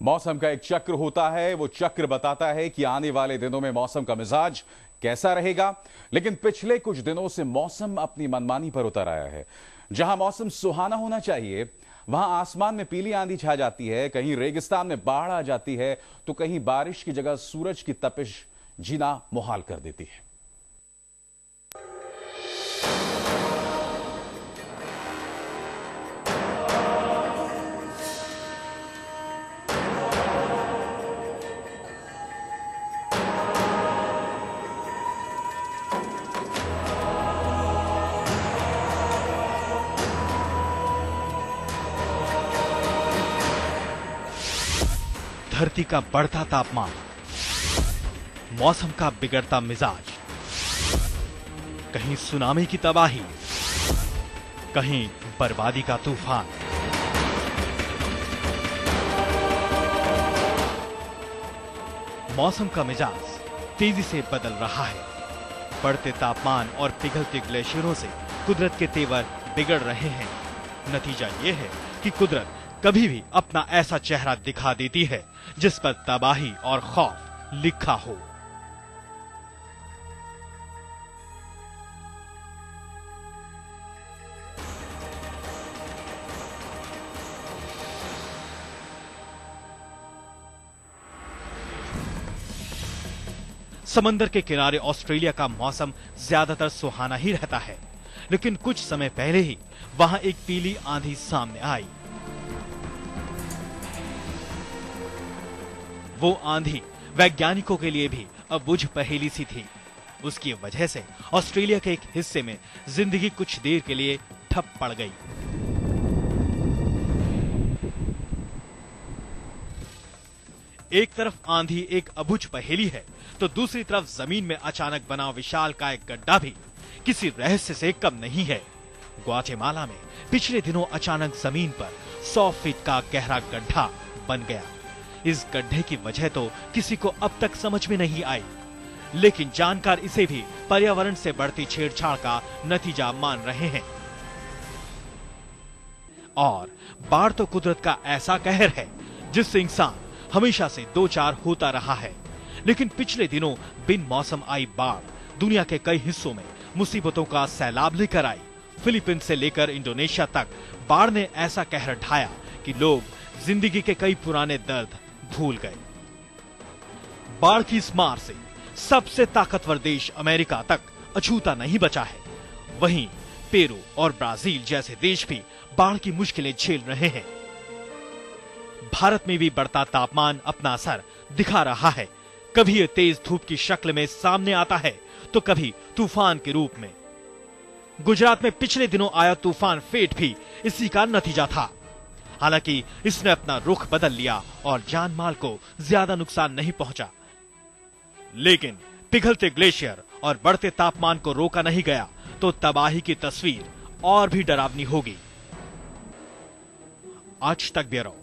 मौसम का एक चक्र होता है, वो चक्र बताता है कि आने वाले दिनों में मौसम का मिजाज कैसा रहेगा। लेकिन पिछले कुछ दिनों से मौसम अपनी मनमानी पर उतर आया है। जहां मौसम सुहाना होना चाहिए, वहां आसमान में पीली आंधी छा जाती है, कहीं रेगिस्तान में बाढ़ आ जाती है, तो कहीं बारिश की जगह सूरज की तपिश जीना मुहाल कर देती है। धरती का बढ़ता तापमान, मौसम का बिगड़ता मिजाज, कहीं सुनामी की तबाही, कहीं बर्बादी का तूफान। मौसम का मिजाज तेजी से बदल रहा है। बढ़ते तापमान और पिघलते ग्लेशियरों से कुदरत के तेवर बिगड़ रहे हैं। नतीजा यह है कि कुदरत कभी भी अपना ऐसा चेहरा दिखा देती है जिस पर तबाही और खौफ लिखा हो। समंदर के किनारे ऑस्ट्रेलिया का मौसम ज्यादातर सुहाना ही रहता है, लेकिन कुछ समय पहले ही वहां एक पीली आंधी सामने आई। वो आंधी वैज्ञानिकों के लिए भी अबुझ पहेली सी थी। उसकी वजह से ऑस्ट्रेलिया के एक हिस्से में जिंदगी कुछ देर के लिए ठप पड़ गई। एक तरफ आंधी एक अबुझ पहेली है, तो दूसरी तरफ जमीन में अचानक बना विशालकाय गड्ढा भी किसी रहस्य से कम नहीं है। ग्वाटेमाला में पिछले दिनों अचानक जमीन पर 100 फीट का गहरा गड्ढा बन गया। इस गड्ढे की वजह तो किसी को अब तक समझ में नहीं आई, लेकिन जानकार इसे भी पर्यावरण से बढ़ती छेड़छाड़ का नतीजा मान रहे हैं। और बाढ़ तो कुदरत का ऐसा कहर है जिससे इंसान हमेशा से दो चार होता रहा है, लेकिन पिछले दिनों बिन मौसम आई बाढ़ दुनिया के कई हिस्सों में मुसीबतों का सैलाब लेकर आई। फिलीपींस से लेकर इंडोनेशिया तक बाढ़ ने ऐसा कहर ढाया कि लोग जिंदगी के कई पुराने दर्द भूल गए। बाढ़ की इस मार से सबसे ताकतवर देश अमेरिका तक अछूता नहीं बचा है। वहीं पेरू और ब्राजील जैसे देश भी बाढ़ की मुश्किलें झेल रहे हैं। भारत में भी बढ़ता तापमान अपना असर दिखा रहा है। कभी ये तेज धूप की शक्ल में सामने आता है, तो कभी तूफान के रूप में। गुजरात में पिछले दिनों आया तूफान फेट भी इसी का नतीजा था। हालांकि इसने अपना रुख बदल लिया और जान माल को ज्यादा नुकसान नहीं पहुंचा, लेकिन पिघलते ग्लेशियर और बढ़ते तापमान को रोका नहीं गया तो तबाही की तस्वीर और भी डरावनी होगी। आज तक ब्यूरो।